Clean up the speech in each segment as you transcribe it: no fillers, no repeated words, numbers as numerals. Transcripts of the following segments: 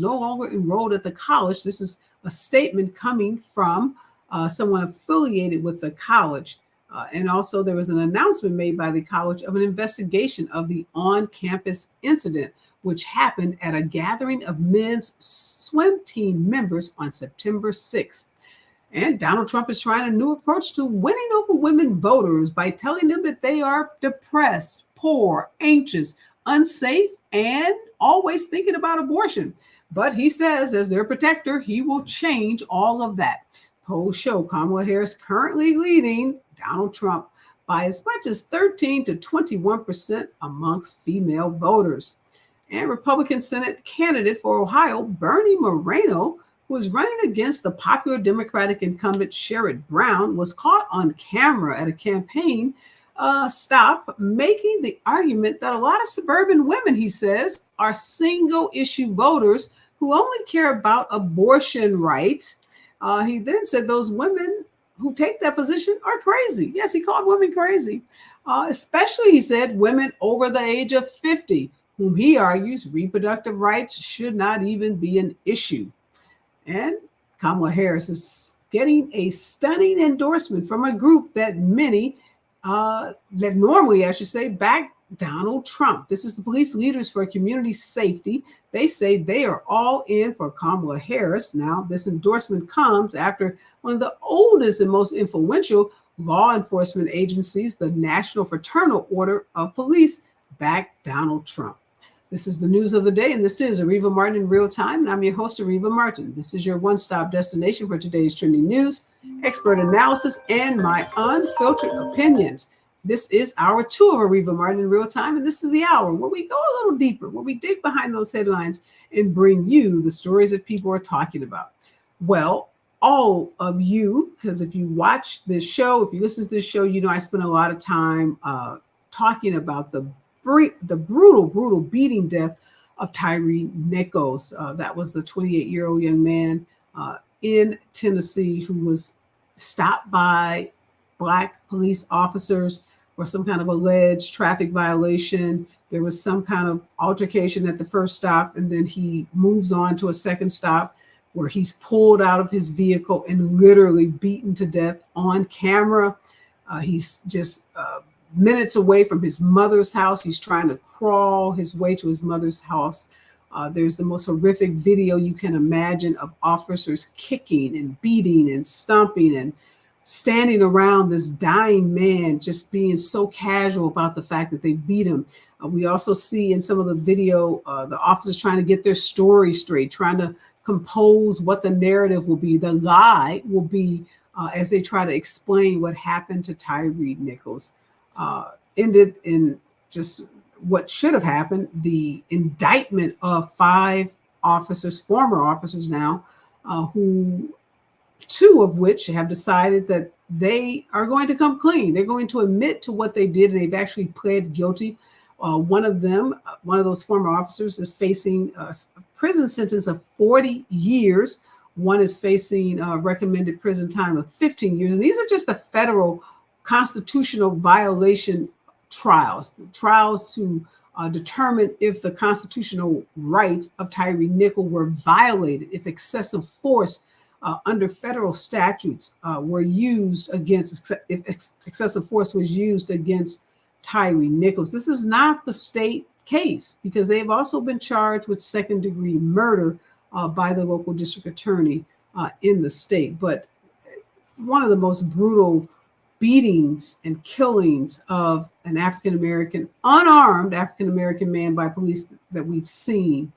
no longer enrolled at the college. This is a statement coming from someone affiliated with the college. And also, there was an announcement made by the college of an investigation of the on campus incident, which happened at a gathering of men's swim team members on September 6th. And Donald Trump is trying a new approach to winning over women voters by telling them that they are depressed, poor, anxious, unsafe, and always thinking about abortion. But he says, as their protector, he will change all of that. Polls show Kamala Harris currently leading Donald Trump by as much as 13 to 21% amongst female voters. And Republican Senate candidate for Ohio, Bernie Moreno, who is running against the popular Democratic incumbent Sherrod Brown, was caught on camera at a campaign stop making the argument that a lot of suburban women, he says, are single issue voters who only care about abortion rights. He then said those women who take that position are crazy. Yes, he called women crazy, especially, he said, women over the age of 50, whom he argues reproductive rights should not even be an issue. And Kamala Harris is getting a stunning endorsement from a group that normally, I should say, back Donald Trump. This is the Police Leaders for Community Safety. They say they are all in for Kamala Harris. Now, this endorsement comes after one of the oldest and most influential law enforcement agencies, the National Fraternal Order of Police, backed Donald Trump. This is the news of the day, and this is Areva Martin in real time, and I'm your host, Areva Martin. This is your one-stop destination for today's trending news, expert analysis, and my unfiltered opinions. This is hour 2 of Areva Martin in real time, and this is the hour where we go a little deeper, where we dig behind those headlines and bring you the stories that people are talking about. Well, all of you, because if you watch this show, if you listen to this show, you know I spend a lot of time talking about the brutal beating death of Tyre Nichols. That was the 28-year-old young man in Tennessee who was stopped by Black police officers for some kind of alleged traffic violation. There was some kind of altercation at the first stop, and then he moves on to a second stop where he's pulled out of his vehicle and literally beaten to death on camera. He's just minutes away from his mother's house. He's trying to crawl his way to his mother's house. There's the most horrific video you can imagine of officers kicking and beating and stomping and standing around this dying man, just being so casual about the fact that they beat him. We also see in some of the video, the officers trying to get their story straight, trying to compose what the narrative will be, the lie will be, as they try to explain what happened to Tyre Nichols. Ended in just what should have happened, the indictment of 5 officers, former officers now, who 2 of which have decided that they are going to come clean. They're going to admit to what they did, and they've actually pled guilty. One of those former officers is facing a prison sentence of 40 years. One is facing a recommended prison time of 15 years. And these are just the federal constitutional violation trials to determine if the constitutional rights of Tyre Nichols were violated, if excessive force under federal statutes were used against, if excessive force was used against Tyre Nichols. This is not the state case because they've also been charged with second-degree murder by the local district attorney in the state. But one of the most brutal beatings and killings of an African-American, unarmed African-American man by police that we've seen.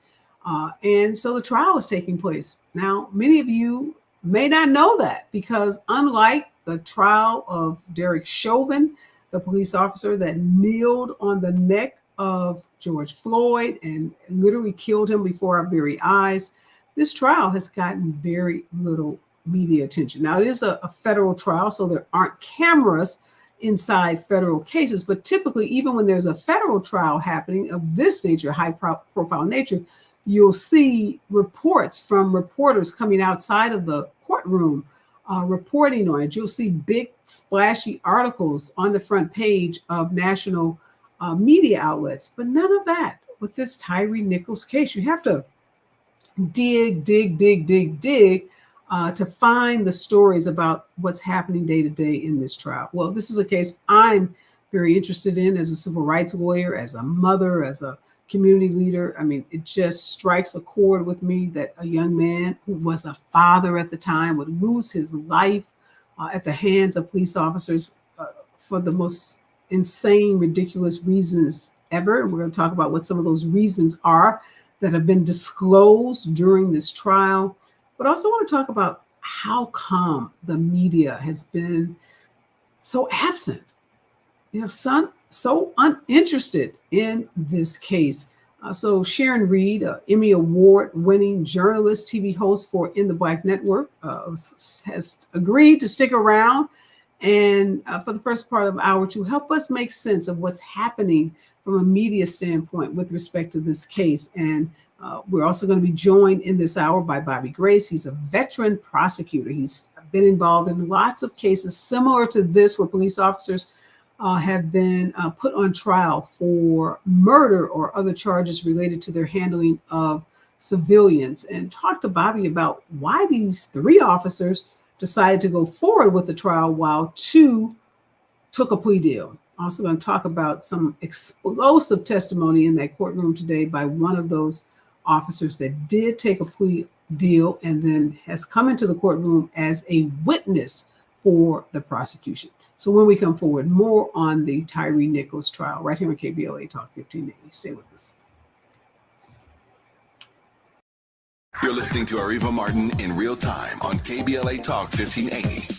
And so the trial is taking place. Now, many of you may not know that because unlike the trial of Derek Chauvin, the police officer that kneeled on the neck of George Floyd and literally killed him before our very eyes, this trial has gotten very little media attention. Now, it is a federal trial, so there aren't cameras inside federal cases, but typically, even when there's a federal trial happening of this nature, high-profile nature, you'll see reports from reporters coming outside of the courtroom reporting on it. You'll see big, splashy articles on the front page of national media outlets, but none of that with this Tyre Nichols case. You have to dig to find the stories about what's happening day to day in this trial. Well, this is a case I'm very interested in as a civil rights lawyer, as a mother, as a community leader. I mean, it just strikes a chord with me that a young man who was a father at the time would lose his life at the hands of police officers for the most insane, ridiculous reasons ever. And we're going to talk about what some of those reasons are that have been disclosed during this trial. But I also want to talk about how come the media has been so absent, so uninterested in this case. So Sharon Reed, Emmy Award-winning journalist, TV host for In the Black Network, has agreed to stick around and for the first part of hour to help us make sense of what's happening from a media standpoint with respect to this case. And we're also going to be joined in this hour by Bobby Grace. He's a veteran prosecutor. He's been involved in lots of cases similar to this where police officers have been put on trial for murder or other charges related to their handling of civilians. And talk to Bobby about why these 3 officers decided to go forward with the trial while 2 took a plea deal. Also going to talk about some explosive testimony in that courtroom today by one of those officers that did take a plea deal and then has come into the courtroom as a witness for the prosecution. So when we come forward, more on the Tyree Nichols trial right here on KBLA Talk 1580. Stay with us. You're listening to Areva Martin in real time on KBLA Talk 1580.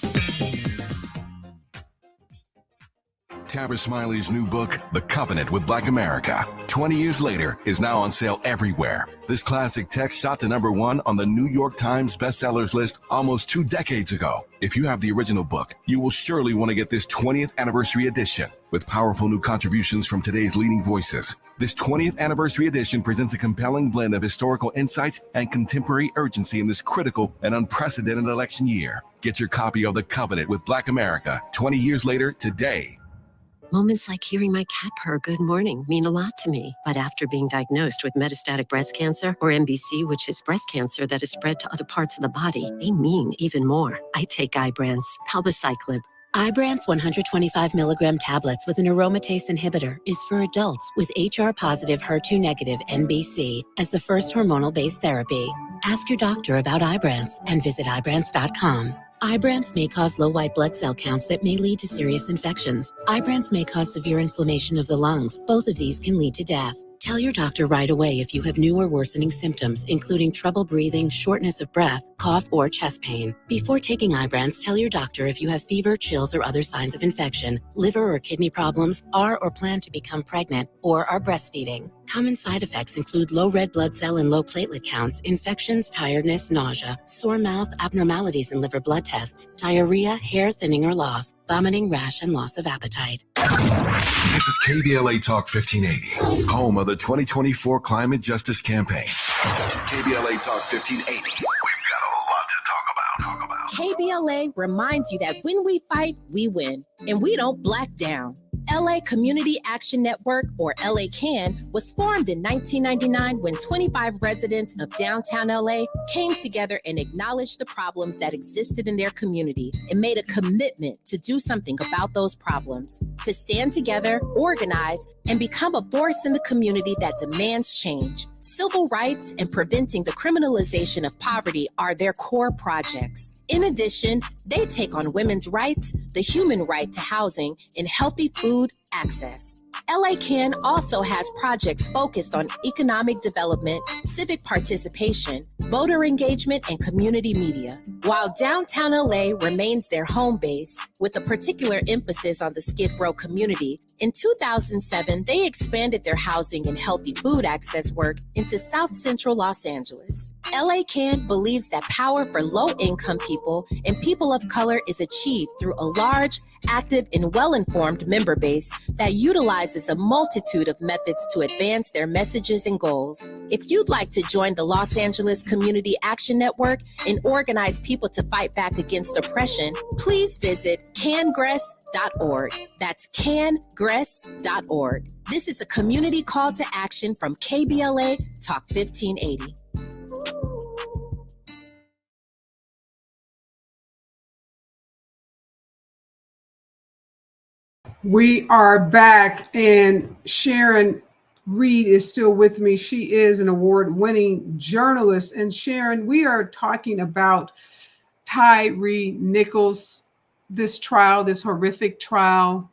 Tabitha Smiley's new book, The Covenant with Black America, 20 years later, is now on sale everywhere. This classic text shot to #1 on the New York Times bestsellers list almost 2 decades ago. If you have the original book, you will surely want to get this 20th anniversary edition with powerful new contributions from today's leading voices. This 20th anniversary edition presents a compelling blend of historical insights and contemporary urgency in this critical and unprecedented election year. Get your copy of The Covenant with Black America 20 years later today. Moments like hearing my cat purr good morning mean a lot to me. But after being diagnosed with metastatic breast cancer, or MBC, which is breast cancer that is spread to other parts of the body, they mean even more. I take Ibrance, palbociclib. Ibrance 125 milligram tablets with an aromatase inhibitor is for adults with HR-positive, HER2-negative MBC as the first hormonal-based therapy. Ask your doctor about Ibrance and visit Ibrance.com. Ibrance may cause low white blood cell counts that may lead to serious infections. Ibrance may cause severe inflammation of the lungs. Both of these can lead to death. Tell your doctor right away if you have new or worsening symptoms, including trouble breathing, shortness of breath, cough, or chest pain. Before taking Ibrance, tell your doctor if you have fever, chills, or other signs of infection, liver or kidney problems, are or plan to become pregnant, or are breastfeeding. Common side effects include low red blood cell and low platelet counts, infections, tiredness, nausea, sore mouth, abnormalities in liver blood tests, diarrhea, hair thinning or loss, vomiting, rash, and loss of appetite. This is KBLA Talk 1580, home of the 2024 Climate Justice Campaign. KBLA Talk 1580. We've got a lot to talk about. KBLA reminds you that when we fight, we win, and we don't black down. LA Community Action Network, or LA CAN, was formed in 1999 when 25 residents of downtown LA came together and acknowledged the problems that existed in their community and made a commitment to do something about those problems, to stand together, organize, and become a force in the community that demands change. Civil rights and preventing the criminalization of poverty are their core projects. In addition, they take on women's rights, the human right to housing, and healthy food access. LA CAN also has projects focused on economic development, civic participation, voter engagement, and community media. While downtown LA remains their home base, with a particular emphasis on the Skid Row community, in 2007, they expanded their housing and healthy food access work into South Central Los Angeles. LA CAN believes that power for low-income people and people of color is achieved through a large, active, and well-informed member base that utilizes a multitude of methods to advance their messages and goals. If you'd like to join the Los Angeles Community Action Network and organize people to fight back against oppression, please visit cangress.org. That's cangress.org. This is a community call to action from KBLA Talk 1580. We are back, and Sharon Reed is still with me. She is an award-winning journalist. And Sharon, we are talking about Tyree Nichols, this trial, this horrific trial.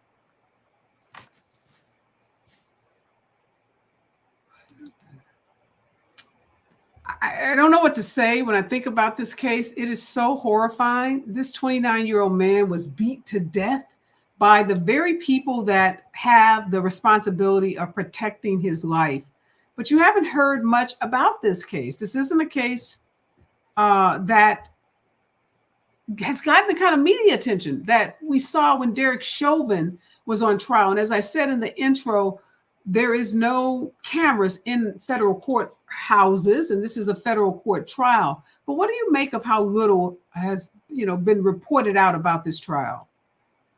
I don't know what to say when I think about this case. It is so horrifying. This 29-year-old man was beat to death by the very people that have the responsibility of protecting his life. But you haven't heard much about this case. This isn't a case that has gotten the kind of media attention that we saw when Derek Chauvin was on trial. And as I said in the intro, there is no cameras in federal court houses, and this is a federal court trial. But what do you make of how little has been reported out about this trial?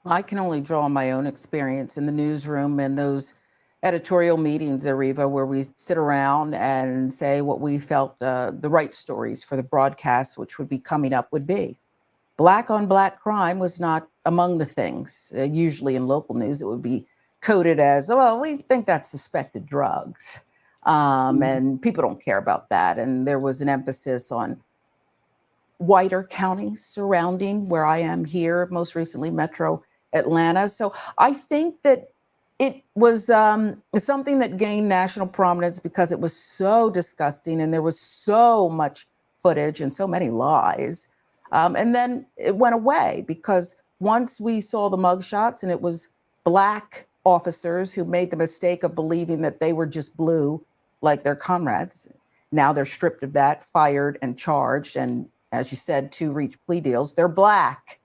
I can only draw on my own experience in the newsroom and those editorial meetings, Areva, where we sit around and say what we felt the right stories for the broadcast, which would be coming up, would be. Black on black crime was not among the things. Usually in local news, it would be coded as, well, we think that's suspected drugs. And people don't care about that. And there was an emphasis on whiter counties surrounding where I am here, most recently Metro Atlanta. So I think that it was something that gained national prominence because it was so disgusting and there was so much footage and so many lies. And then it went away because once we saw the mugshots and it was Black officers who made the mistake of believing that they were just blue like their comrades. Now they're stripped of that, fired and charged. And as you said, to reach plea deals, they're Black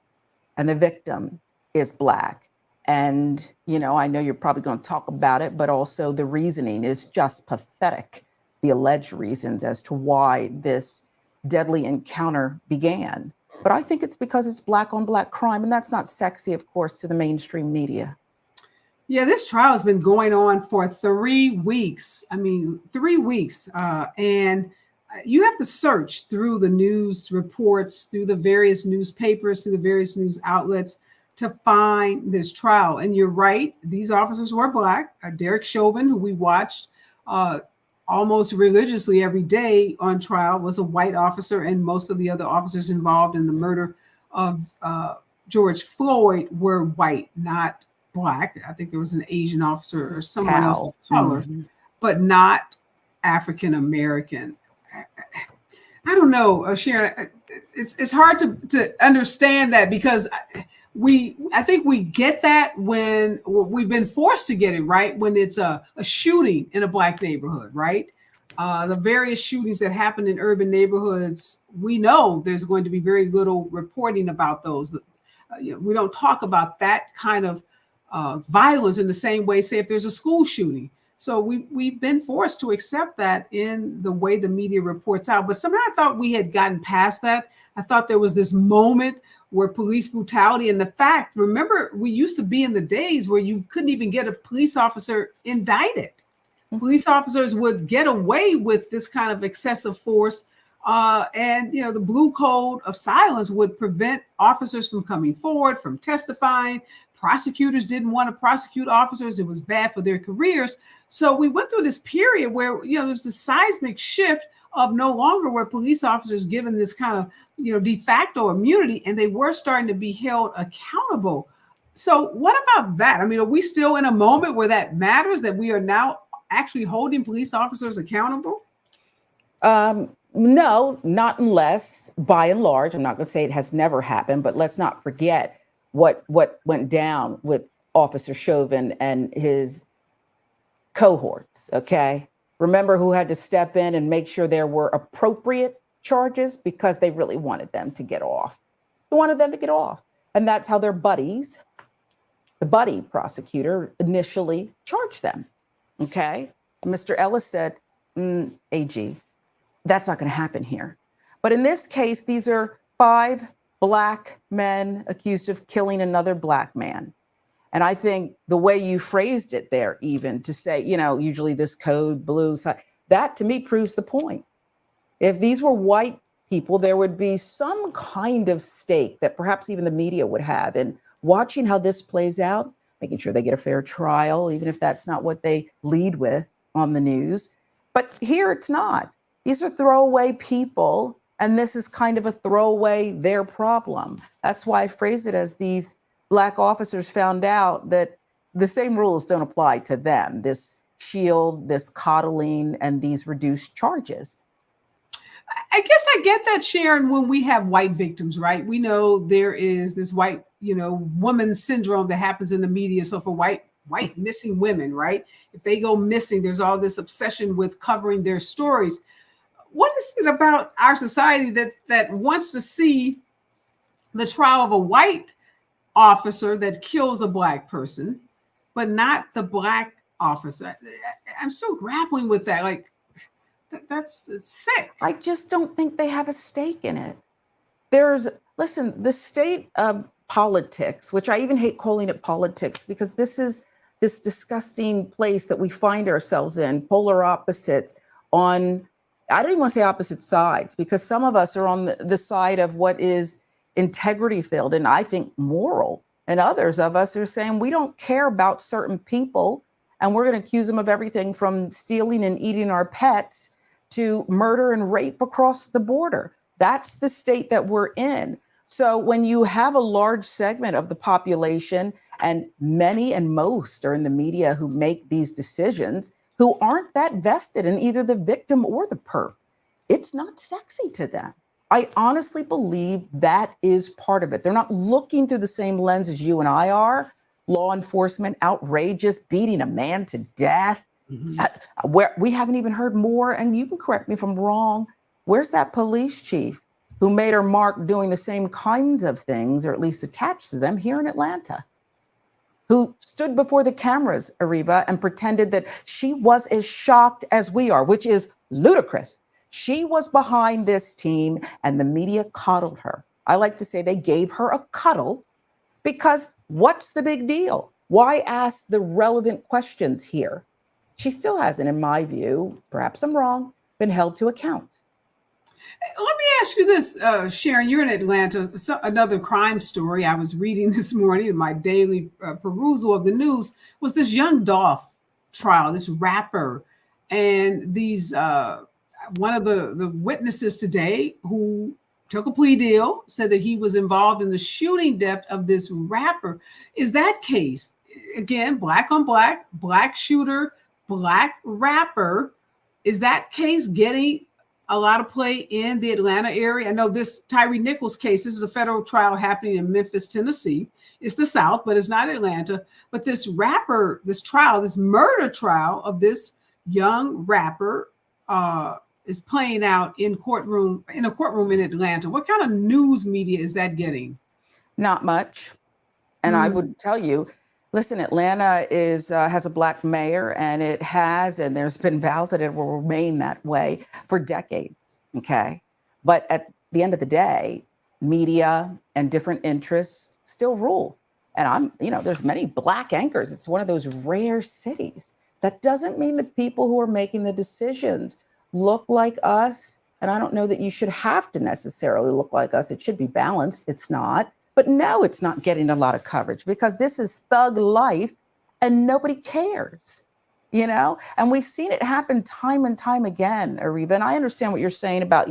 and the victim is Black. And, I know you're probably going to talk about it, but also the reasoning is just pathetic. The alleged reasons as to why this deadly encounter began. But I think it's because it's black on black crime. And that's not sexy, of course, to the mainstream media. Yeah, this trial has been going on for 3 weeks. 3 weeks. And you have to search through the news reports, through the various newspapers, through the various news outlets to find this trial. And you're right, these officers were Black. Derek Chauvin, who we watched almost religiously every day on trial, was a white officer, and most of the other officers involved in the murder of George Floyd were white, not Black. I think there was an Asian officer or someone else of color, but not African American. I don't know, Sharon. It's hard to understand that because I think we get that when we've been forced to get it, right? When it's a shooting in a Black neighborhood, right? The various shootings that happen in urban neighborhoods, we know there's going to be very little reporting about those. We don't talk about that kind of violence in the same way, say, if there's a school shooting. So we've been forced to accept that in the way the media reports out. But somehow I thought we had gotten past that. I thought there was this moment where police brutality and the fact, remember, we used to be in the days where you couldn't even get a police officer indicted. Police officers would get away with this kind of excessive force. And the blue code of silence would prevent officers from coming forward, from testifying. Prosecutors didn't want to prosecute officers. It was bad for their careers. So we went through this period where, there's this seismic shift of no longer were police officers given this kind of, de facto immunity, and they were starting to be held accountable. So what about that? Are we still in a moment where that matters, that we are now actually holding police officers accountable? No, not unless, by and large, I'm not going to say it has never happened, but let's not forget what went down with Officer Chauvin and his cohorts, okay? Remember who had to step in and make sure there were appropriate charges because they really wanted them to get off. They wanted them to get off. And that's how their buddies, the buddy prosecutor, initially charged them, okay? Mr. Ellis said, AG, that's not going to happen here. But in this case, these are 5 Black men accused of killing another Black man. And I think the way you phrased it there, even to say, usually this code blue, that to me proves the point. If these were white people, there would be some kind of stake that perhaps even the media would have in watching how this plays out. making sure they get a fair trial, even if that's not what they lead with on the news. But here it's not. These are throwaway people, and this is kind of a throwaway their problem. That's why I phrase it as these Black officers found out that the same rules don't apply to them. This shield, this coddling, and these reduced charges. I guess I get that, Sharon, when we have white victims, right? We know there is this white, woman syndrome that happens in the media. So for white missing women, right? If they go missing, there's all this obsession with covering their stories. What is it about our society that wants to see the trial of a white officer that kills a Black person, but not the Black officer? I'm still grappling with that. Like, that's sick. I just don't think they have a stake in it. Listen, the state of politics, which I even hate calling it politics, because this is this disgusting place that we find ourselves in, polar opposites on, I don't even want to say opposite sides, because some of us are on the side of what is integrity filled and I think moral. And others of us are saying we don't care about certain people and we're going to accuse them of everything from stealing and eating our pets to murder and rape across the border. That's the state that we're in. So when you have a large segment of the population, and many and most are in the media who make these decisions, who aren't that vested in either the victim or the perp, it's not sexy to them. I honestly believe that is part of it. They're not looking through the same lens as you and I are. Law enforcement, outrageous, beating a man to death. Where we haven't even heard more, and you can correct me if I'm wrong, where's that police chief who made her mark doing the same kinds of things, or at least attached to them, here in Atlanta, who stood before the cameras, Areva, and pretended that she was as shocked as we are, which is ludicrous. She was behind this team and the media coddled her. I like to say they gave her a cuddle, because what's the big deal? Why ask the relevant questions here? She still hasn't, in my view, perhaps I'm wrong, been held to account. Let me ask you this, Sharon, you're in Atlanta. Another crime story I was reading this morning in my daily perusal of the news was this Young Dolph trial, this rapper. And these one of the witnesses today who took a plea deal said that he was involved in the shooting death of this rapper. Is that case, again, Black on Black, Black shooter, Black rapper, is that case getting a lot of play in the Atlanta area? I know this Tyree Nichols case, this is a federal trial happening in Memphis, Tennessee. It's the South, but it's not Atlanta. But this rapper, this trial, this murder trial of this young rapper is playing out in a courtroom in Atlanta. What kind of news media is that getting? Not much. And I would tell you, listen, Atlanta has a Black mayor, and and there's been vows that it will remain that way for decades, okay? But at the end of the day, media and different interests still rule. And there's many Black anchors. It's one of those rare cities. That doesn't mean the people who are making the decisions look like us. And I don't know that you should have to necessarily look like us. It should be balanced. It's not. But no, it's not getting a lot of coverage because this is thug life and nobody cares, And we've seen it happen time and time again, Areva. And I understand what you're saying about,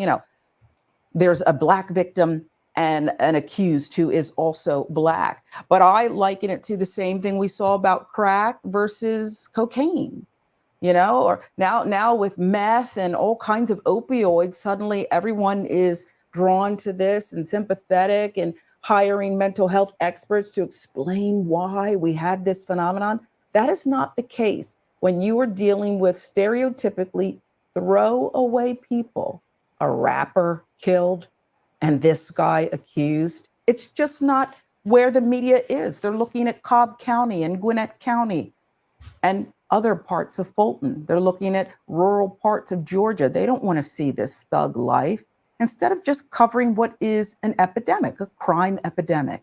there's a Black victim and an accused who is also Black. But I liken it to the same thing we saw about crack versus cocaine, or now with meth and all kinds of opioids, suddenly everyone is drawn to this and sympathetic and hiring mental health experts to explain why we had this phenomenon. That is not the case when you are dealing with stereotypically throwaway people, a rapper killed and this guy accused. It's just not where the media is. They're looking at Cobb County and Gwinnett County and other parts of Fulton. They're looking at rural parts of Georgia. They don't want to see this thug life. Instead of just covering what is an epidemic, a crime epidemic.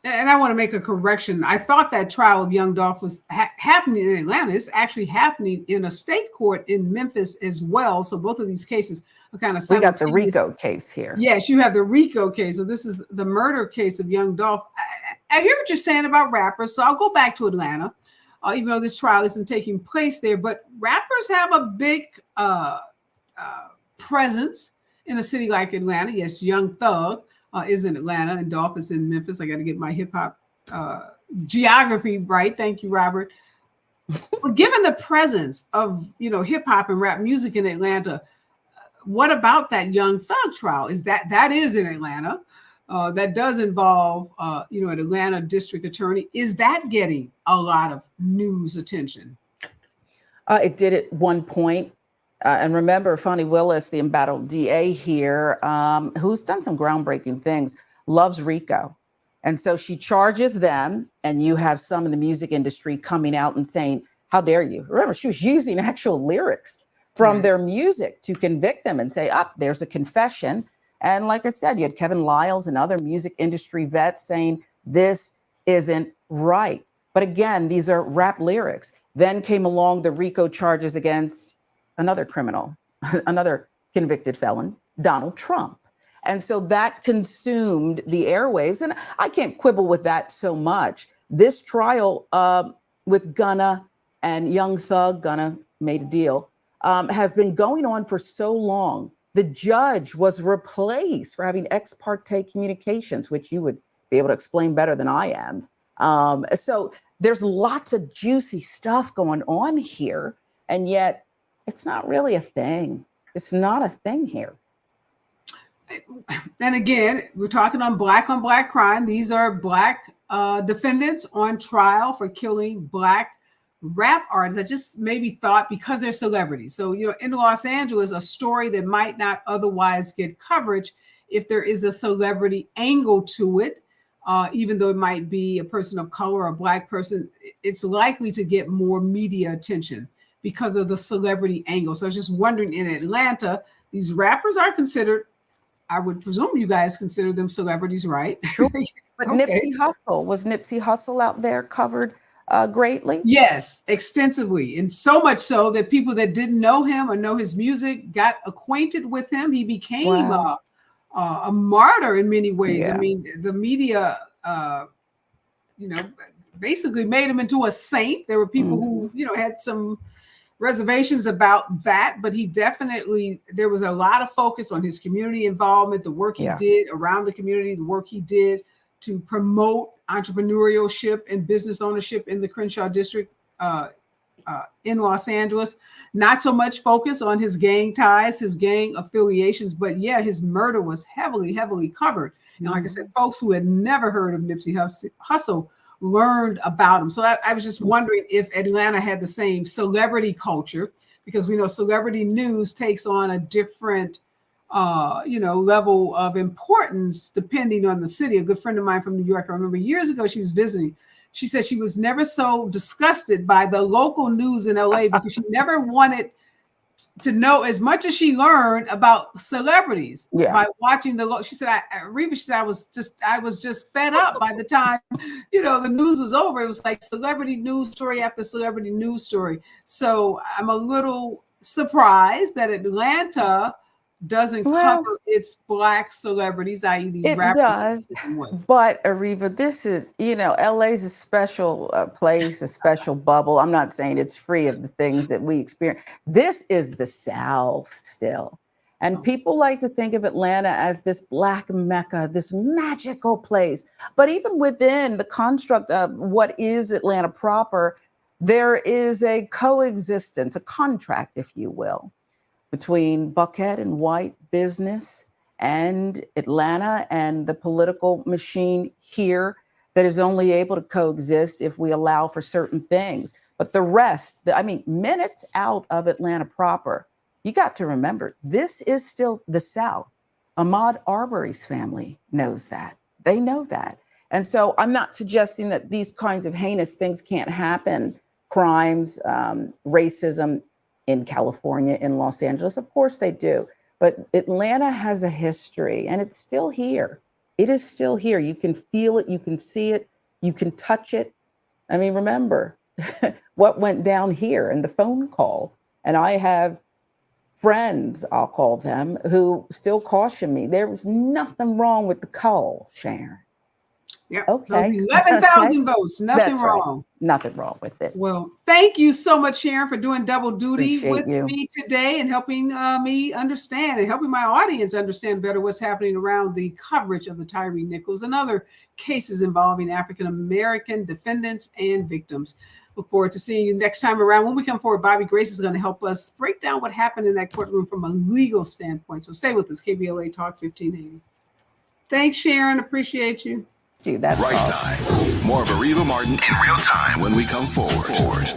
And I want to make a correction. I thought that trial of Young Dolph was happening in Atlanta. It's actually happening in a state court in Memphis as well. So both of these cases are kind of simultaneous. We got the RICO case here. Yes, you have the RICO case. So this is the murder case of Young Dolph. I hear what you're saying about rappers, so I'll go back to Atlanta, even though this trial isn't taking place there. But rappers have a big presence in a city like Atlanta. Yes, Young Thug is in Atlanta, and Dolph is in Memphis. I got to get my hip hop geography right. Thank you, Robert. But given the presence of hip hop and rap music in Atlanta, what about that Young Thug trial? Is that is in Atlanta? That does involve an Atlanta district attorney. Is that getting a lot of news attention? It did at one point. And remember, Fonnie Willis, the embattled DA here, who's done some groundbreaking things, loves RICO. And so she charges them, and you have some in the music industry coming out and saying, how dare you? Remember, she was using actual lyrics from their music to convict them and say, there's a confession. And like I said, you had Kevin Liles and other music industry vets saying, this isn't right. But again, these are rap lyrics. Then came along the RICO charges against another criminal, another convicted felon, Donald Trump. And so that consumed the airwaves. And I can't quibble with that so much. This trial with Gunna and Young Thug, Gunna made a deal, has been going on for so long. The judge was replaced for having ex parte communications, which you would be able to explain better than I am. So there's lots of juicy stuff going on here. And yet, it's not really a thing. It's not a thing here. And again, we're talking on black crime. These are black defendants on trial for killing black rap artists. I just maybe thought because they're celebrities. So, in Los Angeles, a story that might not otherwise get coverage if there is a celebrity angle to it, even though it might be a person of color or a black person, it's likely to get more media attention because of the celebrity angle. So I was just wondering, in Atlanta, these rappers are considered, I would presume you guys consider them celebrities, right? Sure. But okay. Was Nipsey Hussle out there covered greatly? Yes, extensively. And so much so that people that didn't know him or know his music got acquainted with him. He became a martyr in many ways. Yeah. I mean, the media, basically made him into a saint. There were people who, had some reservations about that, but there was a lot of focus on his community involvement, the work he did around the community, the work he did to promote entrepreneurship and business ownership in the Crenshaw district in Los Angeles. Not so much focus on his gang ties, his gang affiliations, but his murder was heavily, heavily covered. And like I said, folks who had never heard of Nipsey Hussle learned about him. So I was just wondering if Atlanta had the same celebrity culture, because we know celebrity news takes on a different, level of importance depending on the city. A good friend of mine from New York, I remember years ago, she was visiting. She said she was never so disgusted by the local news in LA because she never wanted to know as much as she learned about celebrities by watching she said, Areva, she said, I was just fed up by the time, the news was over. It was like celebrity news story after celebrity news story. So I'm a little surprised that Atlanta doesn't cover its black celebrities, i.e. these rappers. It does, but Areva, this is, LA's a special place, a special bubble. I'm not saying it's free of the things that we experience. This is the South still. And people like to think of Atlanta as this black Mecca, this magical place. But even within the construct of what is Atlanta proper, there is a coexistence, a contract, if you will, between Buckhead and white business and Atlanta and the political machine here that is only able to coexist if we allow for certain things. But the rest, minutes out of Atlanta proper, you got to remember, this is still the South. Ahmaud Arbery's family knows that. They know that. And so I'm not suggesting that these kinds of heinous things can't happen, crimes, racism, in California, in Los Angeles. Of course they do. But Atlanta has a history and it's still here. It is still here. You can feel it. You can see it. You can touch it. I mean, remember what went down here in the phone call. And I have friends, I'll call them, who still caution me. There was nothing wrong with the call, Sharon. Yeah. Okay. Those 11,000 votes. Nothing That's right. wrong. Nothing wrong with it. Well, thank you so much, Sharon, for doing double duty Appreciate with you. me today and helping me understand and helping my audience understand better what's happening around the coverage of the Tyree Nichols and other cases involving African-American defendants and victims. Look forward to seeing you next time around. When we come forward, Bobby Grace is going to help us break down what happened in that courtroom from a legal standpoint. So stay with us, KBLA Talk 1580. Thanks, Sharon. Appreciate you. That's right all. time. More of Areva Martin in real time when we come forward.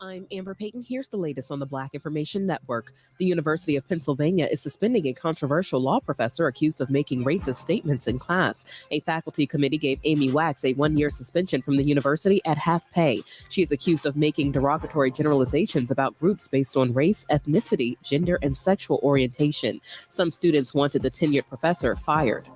I'm Amber Payton. Here's the latest on the Black Information Network. The University of Pennsylvania is suspending a controversial law professor accused of making racist statements in class. A faculty committee gave Amy Wax a 1-year suspension from the university at half pay. She is accused of making derogatory generalizations about groups based on race, ethnicity, gender, and sexual orientation. Some students wanted the tenured professor fired.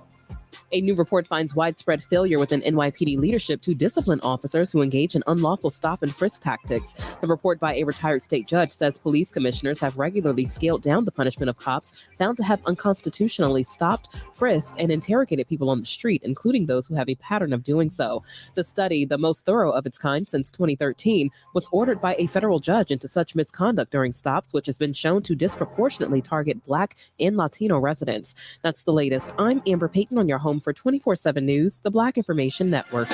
A new report finds widespread failure within NYPD leadership to discipline officers who engage in unlawful stop and frisk tactics. The report by a retired state judge says police commissioners have regularly scaled down the punishment of cops found to have unconstitutionally stopped, frisked, and interrogated people on the street, including those who have a pattern of doing so. The study, the most thorough of its kind since 2013, was ordered by a federal judge into such misconduct during stops, which has been shown to disproportionately target Black and Latino residents. That's the latest. I'm Amber Payton on your home for 24/7 News, the Black Information Network.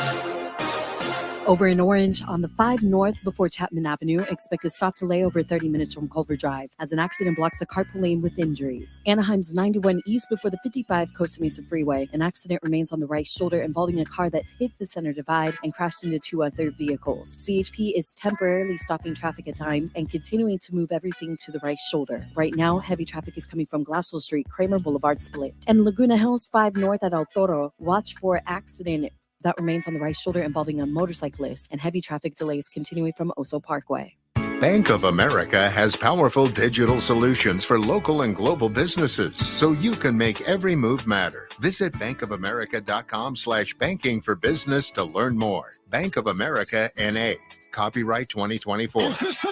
Over in Orange, on the 5 North before Chapman Avenue, expect a stop delay over 30 minutes from Culver Drive as an accident blocks a carpool lane with injuries. Anaheim's 91 East before the 55 Costa Mesa Freeway. An accident remains on the right shoulder involving a car that hit the center divide and crashed into 2 other vehicles. CHP is temporarily stopping traffic at times and continuing to move everything to the right shoulder. Right now, heavy traffic is coming from Glassell Street, Kramer Boulevard split. And Laguna Hills 5 North at El Toro, watch for accident that remains on the right shoulder involving a motorcyclist, and heavy traffic delays continuing from Oso Parkway. Bank of America has powerful digital solutions for local and global businesses, so you can make every move matter. Visit bankofamerica.com/banking for business to learn more. Bank of America N.A. Copyright 2024. This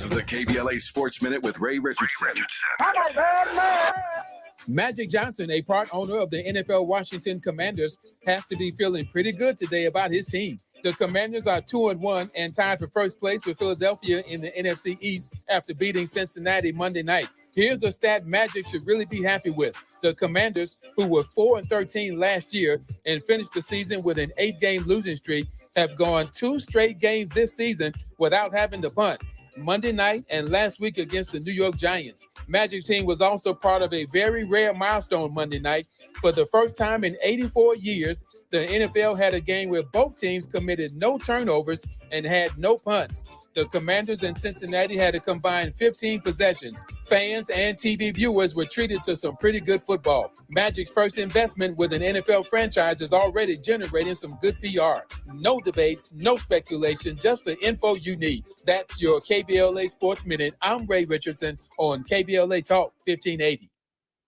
is the KBLA Sports Minute with Ray Richardson. Magic Johnson, a part owner of the NFL Washington Commanders, has to be feeling pretty good today about his team. The Commanders are 2-1 and tied for first place with Philadelphia in the NFC East after beating Cincinnati Monday night. Here's a stat Magic should really be happy with. The Commanders, who were 4-13 last year and finished the season with an 8-game losing streak, have gone 2 straight games this season without having to punt. Monday night and last week against the New York Giants. Magic's team was also part of a very rare milestone Monday night. For the first time in 84 years, the NFL had a game where both teams committed no turnovers and had no punts. The Commanders and Cincinnati had a combined 15 possessions. Fans and TV viewers were treated to some pretty good football. Magic's first investment with an NFL franchise is already generating some good PR. No debates, no speculation, just the info you need. That's your KBLA Sports Minute. I'm Ray Richardson on KBLA Talk 1580.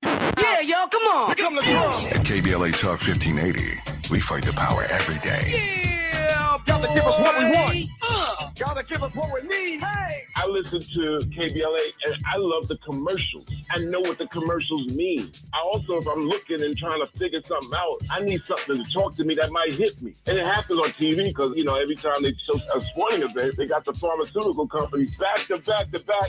Yeah, y'all, come on. Pick up the drums. At KBLA Talk 1580, we fight the power every day. Yeah, gotta give us what we want. Gotta give us what we need. Hey. I listen to KBLA and I love the commercials. I know what the commercials mean. I also, if I'm looking and trying to figure something out, I need something to talk to me that might hit me. And it happens on TV because, you know, every time they show a sporting event, they got the pharmaceutical companies back to back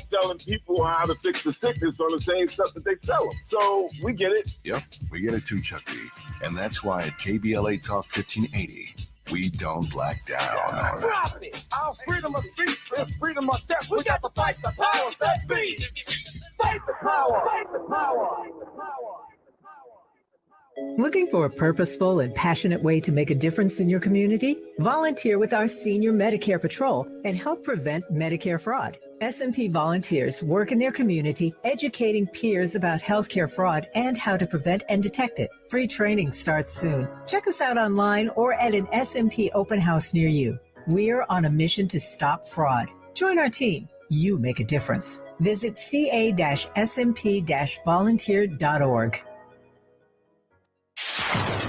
telling people how to fix the sickness on the same stuff that they sell them. So we get it. Yep, we get it too, Chuck D. And that's why at KBLA Talk 1580, we don't black down. Drop it. Our freedom of speech is freedom of death. We got to fight the powers that be. Fight the power. Fight the power. Looking for a purposeful and passionate way to make a difference in your community? Volunteer with our Senior Medicare Patrol and help prevent Medicare fraud. S&P volunteers work in their community, educating peers about healthcare fraud and how to prevent and detect it. Free training starts soon. Check us out online or at an S&P open house near you. We're on a mission to stop fraud. Join our team. You make a difference. Visit ca-smp-volunteer.org.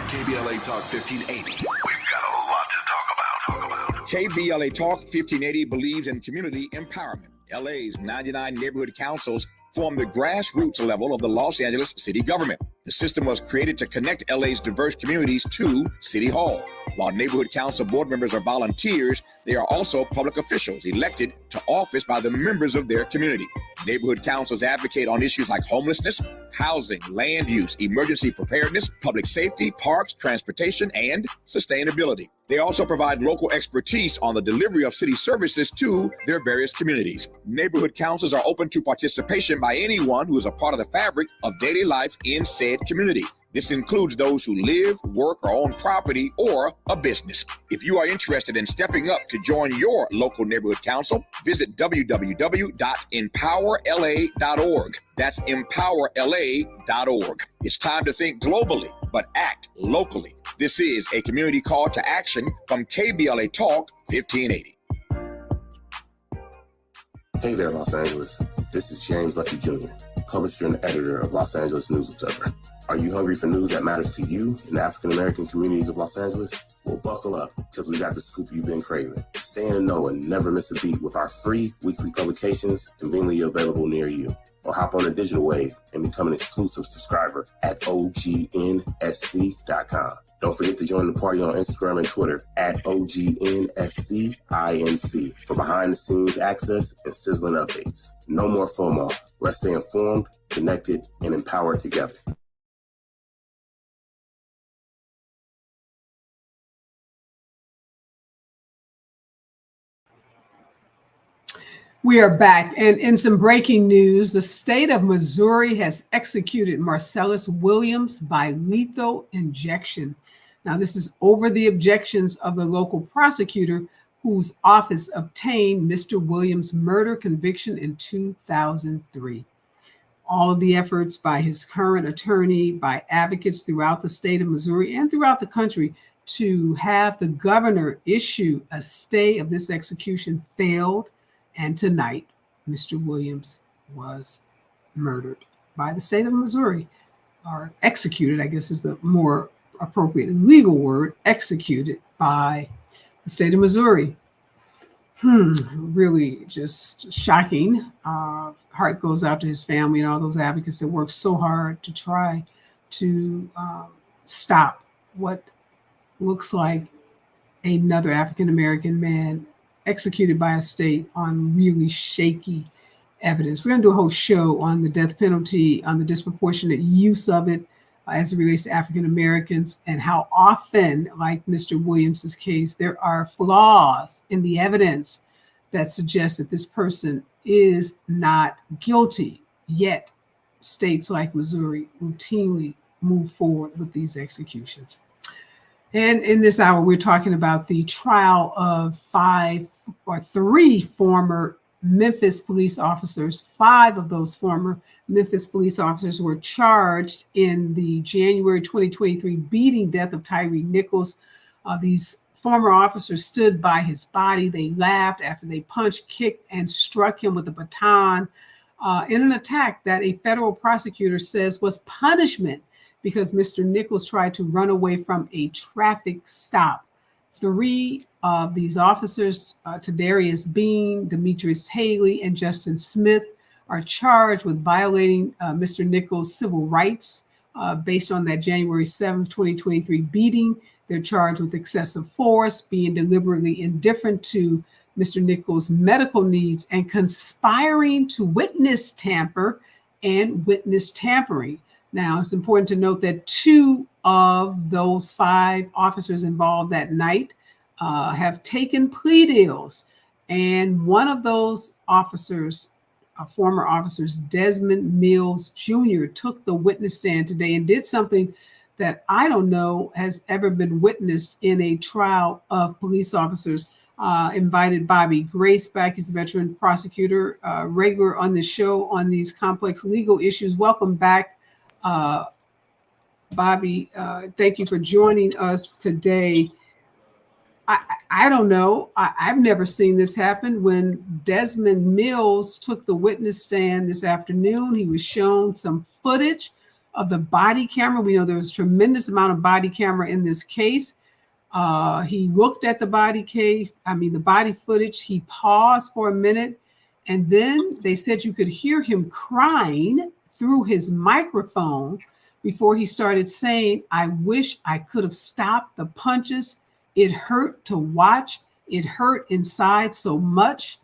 KBLA Talk 1580. We've got a lot to talk about. KBLA Talk 1580 believes in community empowerment. LA's 99 neighborhood councils form the grassroots level of the Los Angeles city government. The system was created to connect LA's diverse communities to City Hall. While neighborhood council board members are volunteers, they are also public officials elected to office by the members of their community. Neighborhood councils advocate on issues like homelessness, housing, land use, emergency preparedness, public safety, parks, transportation, and sustainability. They also provide local expertise on the delivery of city services to their various communities. Neighborhood councils are open to participation by anyone who is a part of the fabric of daily life in said community. This includes those who live, work, or own property or a business. If you are interested in stepping up to join your local neighborhood council, visit www.empowerla.org. That's empowerla.org. It's time to think globally, but act locally. This is a community call to action from KBLA Talk 1580. Hey there, Los Angeles. This is James Lucky Jr., publisher and editor of Los Angeles News Observer. Are you hungry for news that matters to you in the African-American communities of Los Angeles? Well, buckle up, because we got the scoop you've been craving. Stay in the know and never miss a beat with our free weekly publications conveniently available near you. Or hop on the digital wave and become an exclusive subscriber at OGNSC.com. Don't forget to join the party on Instagram and Twitter at OGNSCINC for behind-the-scenes access and sizzling updates. No more FOMO. Let's stay informed, connected, and empowered together. We are back, and in some breaking news, the state of Missouri has executed Marcellus Williams by lethal injection. Now, this is over the objections of the local prosecutor whose office obtained Mr. Williams' murder conviction in 2003. All of the efforts by his current attorney, by advocates throughout the state of Missouri and throughout the country to have the governor issue a stay of this execution failed. And tonight, Mr. Williams was murdered by the state of Missouri, or executed, I guess is the more appropriate legal word, executed by the state of Missouri. Really just shocking. Heart goes out to his family and all those advocates that worked so hard to try to stop what looks like another African-American man executed by a state on really shaky evidence. We're going to do a whole show on the death penalty, on the disproportionate use of it as it relates to African Americans, and how often, like Mr. Williams's case, there are flaws in the evidence that suggest that this person is not guilty. Yet states like Missouri routinely move forward with these executions. And in this hour, we're talking about the trial of three former Memphis police officers. 5 of those former Memphis police officers were charged in the January 2023 beating death of Tyree Nichols. These former officers stood by his body. They laughed after they punched, kicked, and struck him with a baton in an attack that a federal prosecutor says was punishment because Mr. Nichols tried to run away from a traffic stop. 3 of these officers, Tadarius Bean, Demetrius Haley, and Justin Smith, are charged with violating Mr. Nichols' civil rights based on that January 7th, 2023 beating. They're charged with excessive force, being deliberately indifferent to Mr. Nichols' medical needs, and conspiring to witness tamper and witness tampering. Now, it's important to note that 2 of those 5 officers involved that night have taken plea deals. And one of those officers, former officers, Desmond Mills Jr., took the witness stand today and did something that I don't know has ever been witnessed in a trial of police officers. Invited Bobby Grace back. He's a veteran prosecutor, regular on the show on these complex legal issues. Welcome back, Bobby. Thank you for joining us today. I don't know. I've never seen this happen. When Desmond Mills took the witness stand this afternoon, he was shown some footage of the body camera. We know there was a tremendous amount of body camera in this case. He looked at the body footage. He paused for a minute, and then they said you could hear him crying through his microphone before he started saying, "I wish I could have stopped the punches. It hurt to watch. It hurt inside so much."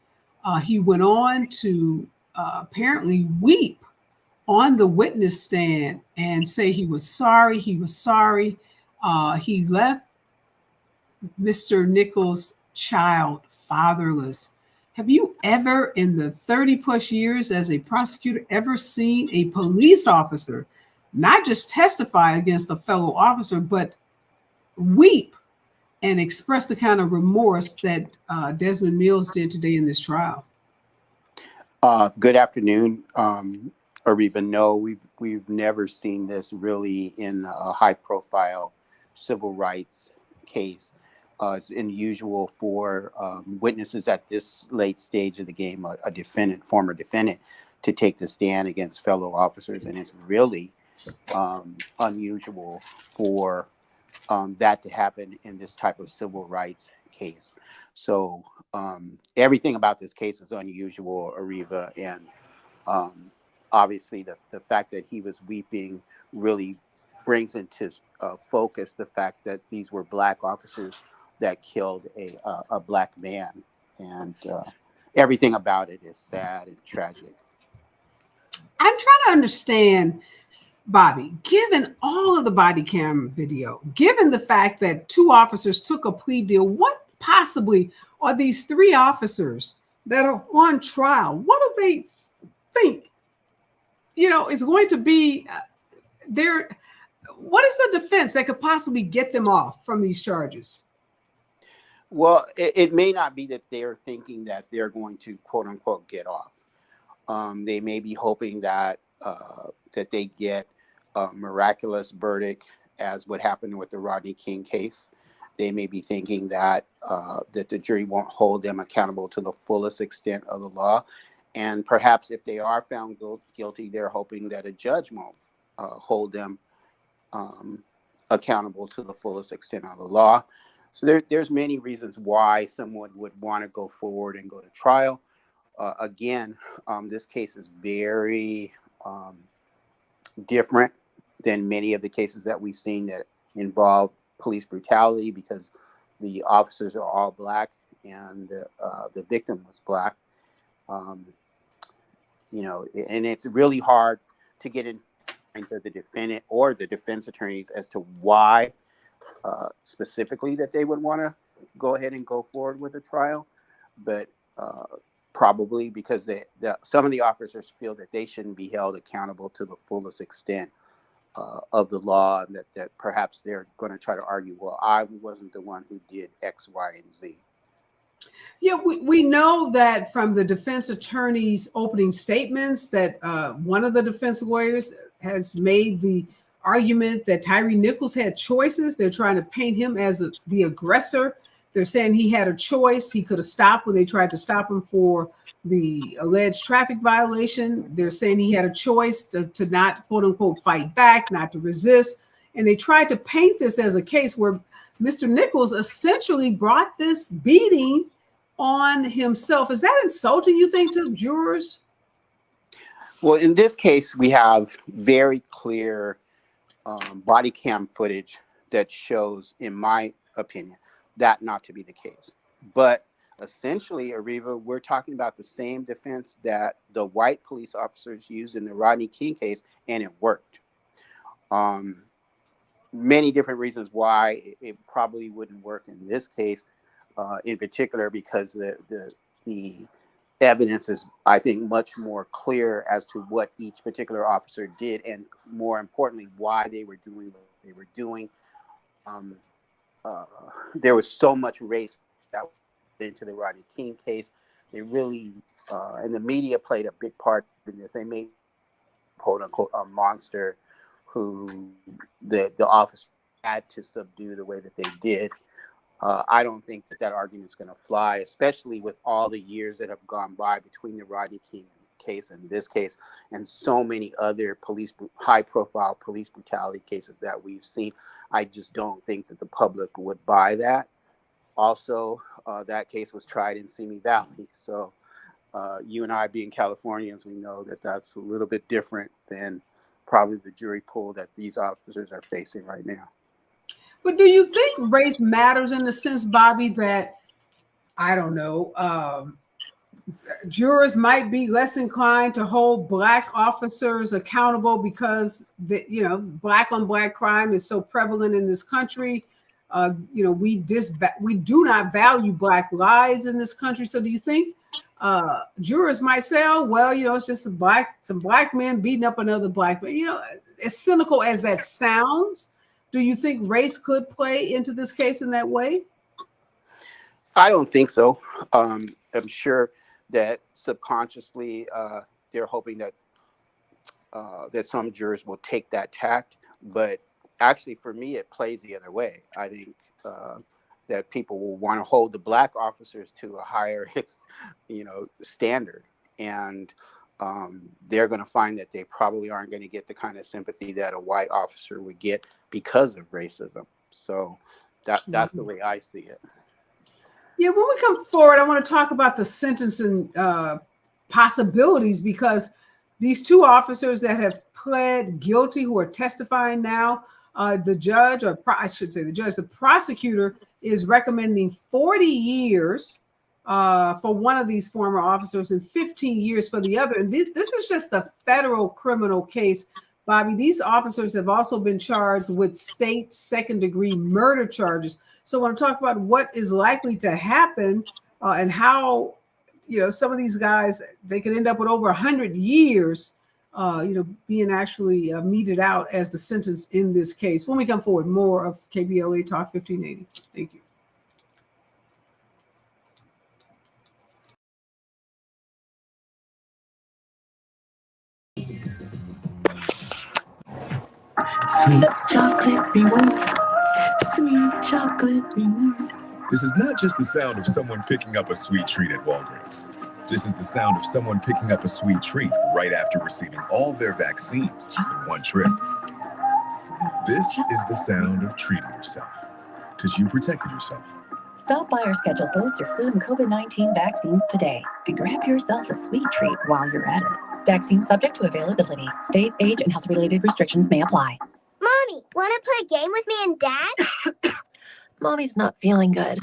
He went on to apparently weep on the witness stand and say he was sorry. He was sorry. He left Mr. Nichols' child fatherless. Have you ever, in the 30 plus years as a prosecutor, ever seen a police officer not just testify against a fellow officer, but weep and express the kind of remorse that Desmond Mills did today in this trial? Good afternoon, Areva. No, we've never seen this really in a high-profile civil rights case. It's unusual for witnesses at this late stage of the game, a defendant, former defendant, to take the stand against fellow officers, and it's really unusual for that to happen in this type of civil rights case. So everything about this case is unusual, Areva, and obviously the fact that he was weeping really brings into focus the fact that these were Black officers that killed a Black man, and everything about it is sad and tragic. I'm trying to understand, Bobby, given all of the body cam video, given the fact that 2 officers took a plea deal, what possibly are these 3 officers that are on trial? What do they think, is going to be their, what is the defense that could possibly get them off from these charges? Well, it may not be that they're thinking that they're going to, quote unquote, get off. They may be hoping that that they get a miraculous verdict, as what happened with the Rodney King case. They may be thinking that that the jury won't hold them accountable to the fullest extent of the law. And perhaps if they are found guilty, they're hoping that a judge won't hold them accountable to the fullest extent of the law. So there's many reasons why someone would want to go forward and go to trial. Again, this case is very different than many of the cases that we've seen that involve police brutality, because the officers are all Black and the victim was Black. And it's really hard to get into the defendant or the defense attorneys as to why specifically that they would want to go ahead and go forward with a trial, but probably because some of the officers feel that they shouldn't be held accountable to the fullest extent of the law, and that perhaps they're going to try to argue, well, I wasn't the one who did X, Y, and Z. Yeah, we know that from the defense attorney's opening statements that one of the defense lawyers has made the argument that Tyree Nichols had choices. They're trying to paint him as the aggressor. They're saying he had a choice. He could have stopped when they tried to stop him for the alleged traffic violation. They're saying he had a choice to not, quote unquote, fight back, not to resist. And they tried to paint this as a case where Mr. Nichols essentially brought this beating on himself. Is that insulting, you think, to jurors? Well, in this case, we have very clear body cam footage that shows, in my opinion, that not to be the case. But essentially, Areva, we're talking about the same defense that the white police officers used in the Rodney King case, and it worked. Many different reasons why it probably wouldn't work in this case, in particular, because the evidence is, I think, much more clear as to what each particular officer did, and more importantly, why they were doing what they were doing. There was so much race that went into the Rodney King case. They really, and the media played a big part in this. They made, quote unquote, a monster who the officer had to subdue the way that they did. I don't think that argument is going to fly, especially with all the years that have gone by between the Rodney King case and this case, and so many other high-profile police brutality cases that we've seen. I just don't think that the public would buy that. Also, that case was tried in Simi Valley, so you and I, being Californians, we know that that's a little bit different than probably the jury pool that these officers are facing right now. But do you think race matters in the sense, Bobby, that, I don't know, jurors might be less inclined to hold Black officers accountable because Black on Black crime is so prevalent in this country? We do not value Black lives in this country. So do you think jurors might say, oh, well, it's just some Black men beating up another Black man? As cynical as that sounds, do you think race could play into this case in that way? I don't think so. I'm sure that subconsciously they're hoping that that some jurors will take that tact. But actually, for me, it plays the other way. I think that people will want to hold the Black officers to a higher, standard, and they're going to find that they probably aren't going to get the kind of sympathy that a white officer would get because of racism. So that's the way I see it. Yeah, when we come forward, I want to talk about the sentencing possibilities, because these two officers that have pled guilty, who are testifying now, the prosecutor is recommending 40 years for one of these former officers and 15 years for the other. And this is just a federal criminal case, Bobby. These officers have also been charged with state second-degree murder charges. So I want to talk about what is likely to happen and how, some of these guys, they could end up with over 100 years, being actually meted out as the sentence in this case. When we come forward, more of KBLA Talk 1580. Thank you. Sweet chocolate reward. Sweet chocolate reward. This is not just the sound of someone picking up a sweet treat at Walgreens. This is the sound of someone picking up a sweet treat right after receiving all their vaccines in one trip. This is the sound of treating yourself, because you protected yourself. Stop by or schedule both your flu and COVID-19 vaccines today and grab yourself a sweet treat while you're at it. Vaccine subject to availability. State, age, and health-related restrictions may apply. Mommy, want to play a game with me and Dad? Mommy's not feeling good.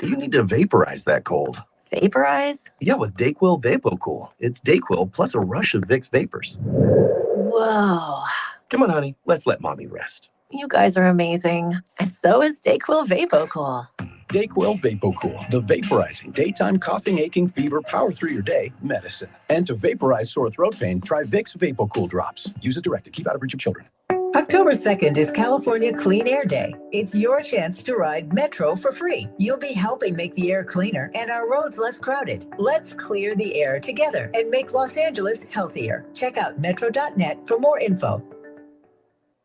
You need to vaporize that cold. Vaporize? Yeah, with Dayquil VapoCool. It's Dayquil plus a rush of Vicks vapors. Whoa. Come on, honey. Let's let mommy rest. You guys are amazing. And so is Dayquil VapoCool. Dayquil VapoCool, the vaporizing daytime coughing, aching, fever, power through your day medicine. And to vaporize sore throat pain, try Vicks VapoCool drops. Use as directed. Keep out of reach of children. October 2nd is California Clean Air Day. It's your chance to ride Metro for free. You'll be helping make the air cleaner and our roads less crowded. Let's clear the air together and make Los Angeles healthier. Check out metro.net for more info.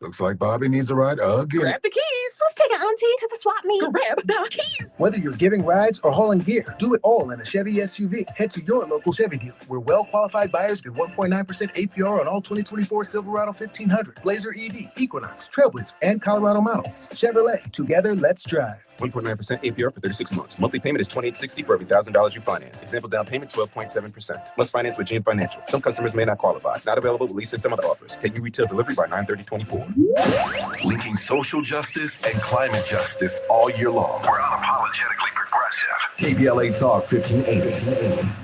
Looks like Bobby needs a ride again. Grab the keys. Let's take an auntie to the swap meet. Grab the keys. Whether you're giving rides or hauling gear, do it all in a Chevy SUV. Head to your local Chevy dealer, where well-qualified buyers get 1.9% APR on all 2024 Silverado 1500, Blazer EV, Equinox, Trailblazer, and Colorado models. Chevrolet, together, let's drive. 1.9% APR for 36 months. Monthly payment is $2,860 for every $1,000 you finance. Example down payment 12.7%. Must finance with GM Financial. Some customers may not qualify. Not available with lease and some other offers. Take your retail delivery by 9/30/24. Linking social justice and climate justice all year long. We're unapologetically progressive. KBLA Talk 1580.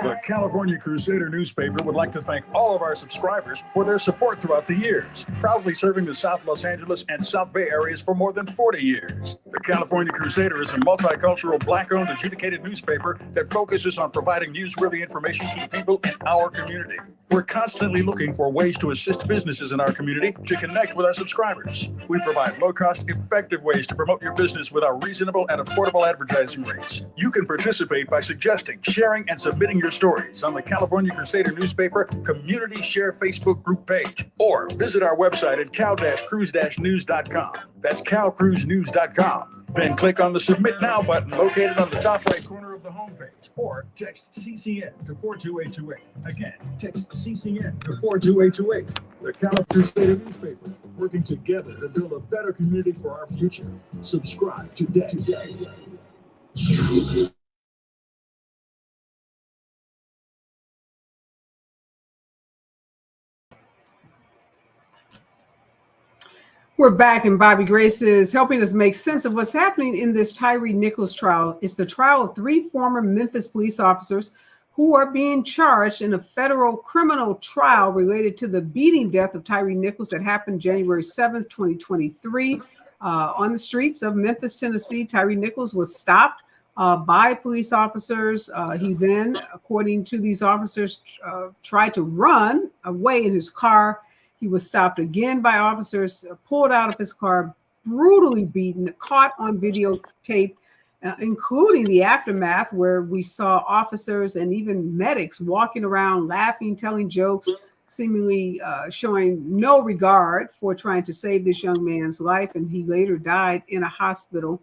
The California Crusader newspaper would like to thank all of our subscribers for their support throughout the years, proudly serving the South Los Angeles and South Bay areas for more than 40 years. The California Crusader is a multicultural, Black-owned, adjudicated newspaper that focuses on providing newsworthy information to the people in our community. We're constantly looking for ways to assist businesses in our community to connect with our subscribers. We provide low-cost, effective ways to promote your business with our reasonable and affordable advertising rates. You can participate by suggesting, sharing, and submitting your stories on the California Crusader newspaper Community Share Facebook group page, or visit our website at cal-cruise-news.com. That's calcruisenews.com. Then click on the Submit Now button located on the top right corner of the homepage, or text CCN to 42828. Again, text CCN to 42828. The California Crusader newspaper, working together to build a better community for our future. Subscribe today. We're back, and Bobby Grace is helping us make sense of what's happening in this Tyre Nichols trial. It's the trial of 3 former Memphis police officers who are being charged in a federal criminal trial related to the beating death of Tyre Nichols that happened January 7th, 2023, on the streets of Memphis, Tennessee. Tyre Nichols was stopped by police officers. He then, according to these officers, tried to run away in his car. He was stopped again by officers, pulled out of his car, brutally beaten, caught on videotape, including the aftermath where we saw officers and even medics walking around laughing, telling jokes, seemingly showing no regard for trying to save this young man's life. And he later died in a hospital,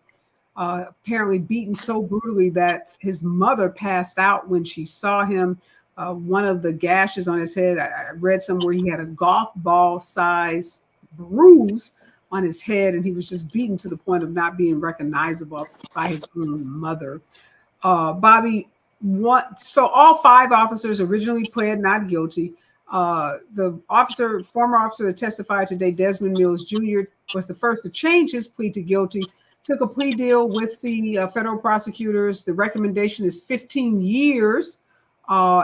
apparently beaten so brutally that his mother passed out when she saw him. One of the gashes on his head, I read somewhere he had a golf ball size bruise on his head, and he was just beaten to the point of not being recognizable by his own mother. Bobby, so all 5 officers originally pled not guilty. The former officer that testified today, Desmond Mills Jr., was the first to change his plea to guilty, took a plea deal with the federal prosecutors. The recommendation is 15 years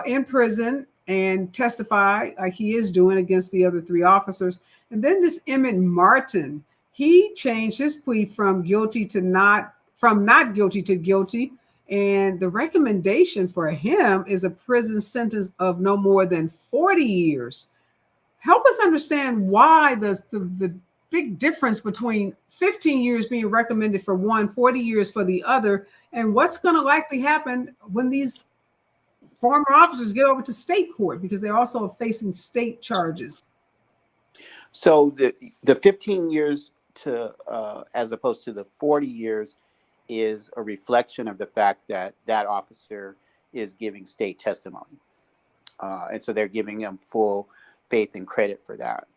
in prison and testify like he is doing against the other 3 officers. And then this Emmett Martin, he changed his plea from not guilty to guilty. And the recommendation for him is a prison sentence of no more than 40 years. Help us understand why the big difference between 15 years being recommended for one, 40 years for the other, and what's going to likely happen when these former officers get over to state court, because they're also facing state charges. So the 15 years to as opposed to the 40 years is a reflection of the fact that that officer is giving state testimony. And so they're giving him full faith and credit for that.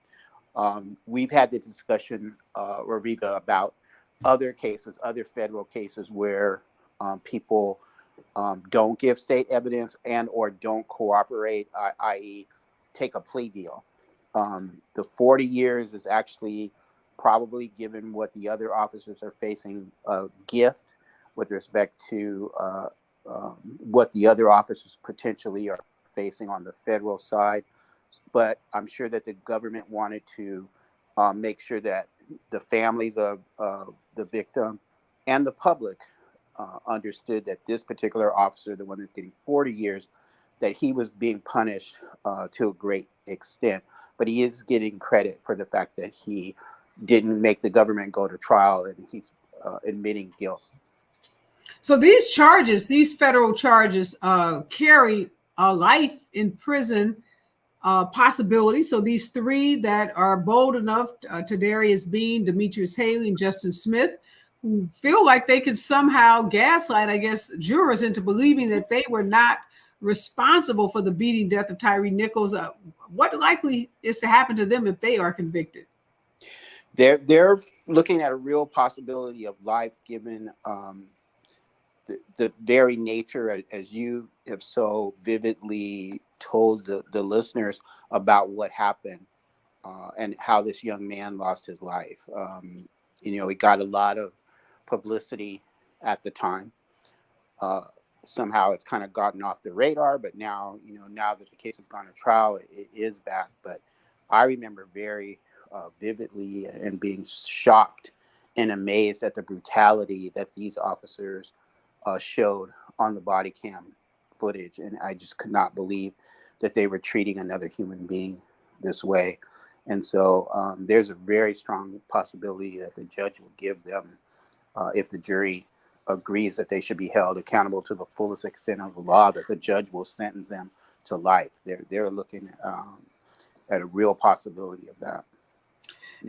We've had the discussion, Areva, about other cases, other federal cases where people don't give state evidence and or don't cooperate, i.e. take a plea deal. The 40 years is actually probably, given what the other officers are facing, a gift with respect to what the other officers potentially are facing on the federal side. But I'm sure that the government wanted to make sure that the families of the victim and the public understood that this particular officer, the one that's getting 40 years, that he was being punished to a great extent. But he is getting credit for the fact that he didn't make the government go to trial, and he's admitting guilt. So these charges, these federal charges, carry a life in prison possibility. So these 3 that are bold enough, Tadarius Bean, Demetrius Haley, and Justin Smith, who feel like they could somehow gaslight, I guess, jurors into believing that they were not responsible for the beating death of Tyre Nichols. What likely is to happen to them if they are convicted? They're looking at a real possibility of life, given the very nature, as you have so vividly told the listeners about what happened and how this young man lost his life. He got a lot of publicity at the time. Somehow it's kind of gotten off the radar, but now that the case has gone to trial, it is back. But I remember very vividly and being shocked and amazed at the brutality that these officers showed on the body cam footage. And I just could not believe that they were treating another human being this way. And so there's a very strong possibility that the judge will give them, if the jury agrees that they should be held accountable to the fullest extent of the law, that the judge will sentence them to life. They're looking at a real possibility of that.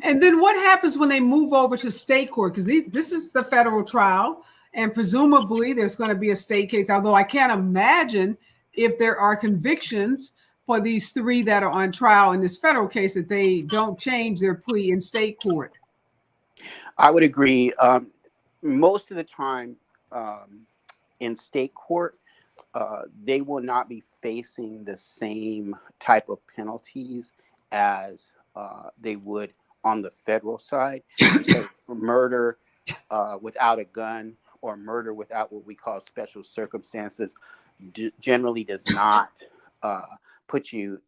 And then what happens when they move over to state court? Because this is the federal trial, and presumably there's going to be a state case, although I can't imagine if there are convictions for these 3 that are on trial in this federal case that they don't change their plea in state court. I would agree. Most of the time in state court, they will not be facing the same type of penalties as they would on the federal side, because murder without a gun or murder without what we call special circumstances generally does not put you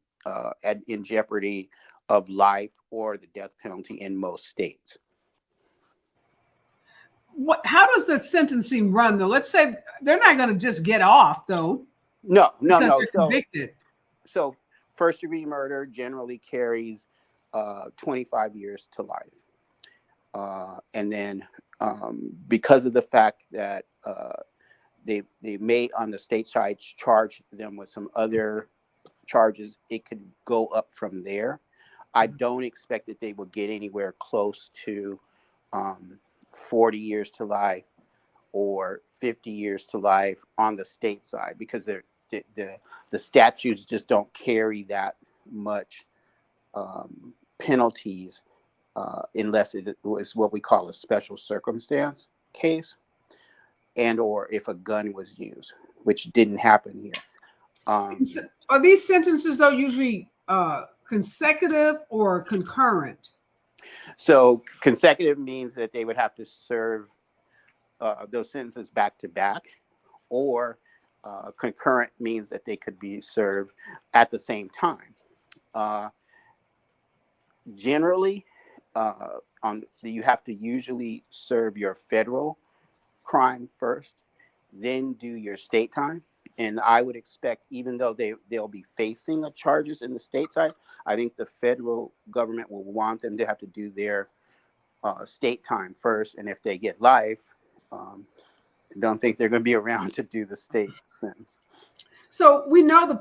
in jeopardy of life or the death penalty in most states. How does the sentencing run, though? Let's say they're not going to just get off, though. No. They're convicted. So first-degree murder generally carries 25 years to life. And then because of the fact that they may on the state side charge them with some other charges, it could go up from there. I don't expect that they will get anywhere close to 40 years to life or 50 years to life on the state side, because the statutes just don't carry that much penalties unless it was what we call a special circumstance case, and or if a gun was used, which didn't happen here. Are these sentences, though, usually consecutive or concurrent? So consecutive means that they would have to serve those sentences back to back, or concurrent means that they could be served at the same time. Generally, you have to usually serve your federal crime first, then do your state time. And I would expect, even though they'll be facing charges in the state side, I think the federal government will want them to have to do their state time first. And if they get life, I don't think they're going to be around to do the state sentence. So we know the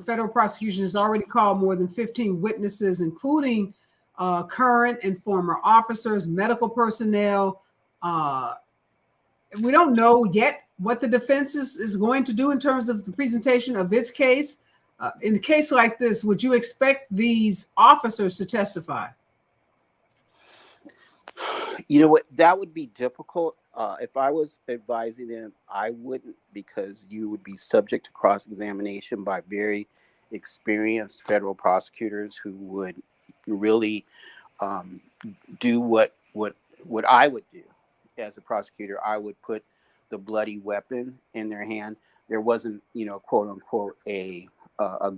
federal prosecution has already called more than 15 witnesses, including current and former officers, medical personnel. We don't know yet what the defense is going to do in terms of the presentation of its case. In a case like this, would you expect these officers to testify? You know what? That would be difficult. If I was advising them, I wouldn't, because you would be subject to cross-examination by very experienced federal prosecutors who would really do what I would do as a prosecutor. I would put the bloody weapon in their hand. There wasn't, quote unquote, a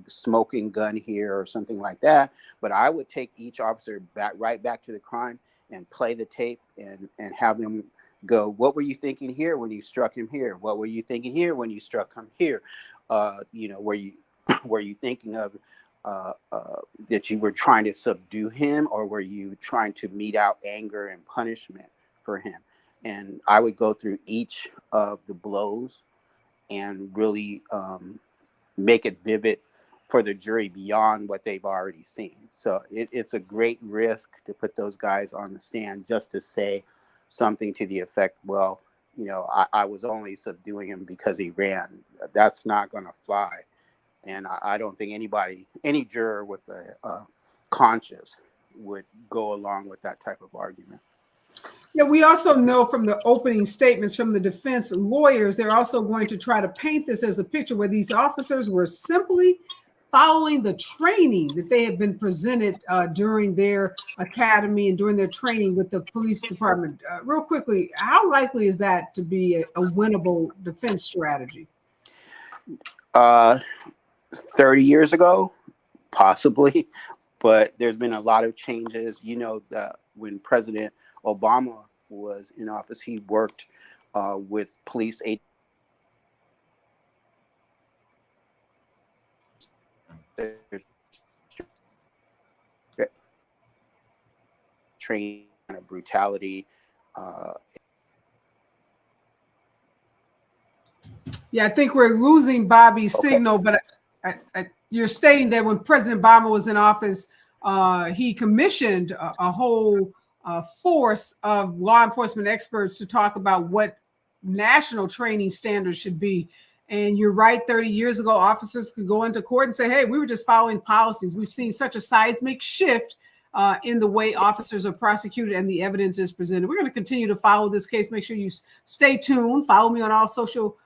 smoking gun here or something like that. But I would take each officer right back to the crime and play the tape and have them go, what were you thinking here when you struck him here? What were you thinking here when you struck him here? Were you thinking of that you were trying to subdue him, or were you trying to mete out anger and punishment for him? And I would go through each of the blows and really make it vivid for the jury beyond what they've already seen. So it's a great risk to put those guys on the stand just to say something to the effect, well, I was only subduing him because he ran. That's not going to fly. And I don't think any juror with a conscience would go along with that type of argument. Yeah, we also know from the opening statements from the defense lawyers, they're also going to try to paint this as a picture where these officers were simply following the training that they have been presented during their academy and during their training with the police department. Real quickly, how likely is that to be a winnable defense strategy? 30 years ago, possibly, but there's been a lot of changes. That when President Obama was in office, he worked with police training of brutality. Yeah, I think we're losing Bobby's signal, but you're stating that when President Obama was in office, he commissioned a whole force of law enforcement experts to talk about what national training standards should be. And you're right, 30 years ago, officers could go into court and say, hey, we were just following policies. We've seen such a seismic shift in the way officers are prosecuted and the evidence is presented. We're going to continue to follow this case. Make sure you stay tuned. Follow me on all social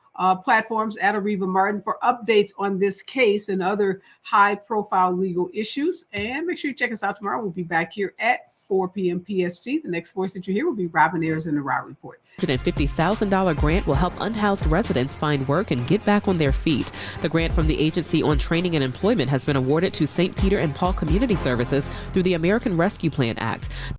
platforms at Areva Martin for updates on this case and other high-profile legal issues. And make sure you check us out tomorrow. We'll be back here at 4 p.m. PST. The next voice that you hear will be Robin Ayers in the Raw Report. $150,000 grant will help unhoused residents find work and get back on their feet. The grant from the Agency on Training and Employment has been awarded to St. Peter and Paul Community Services through the American Rescue Plan Act.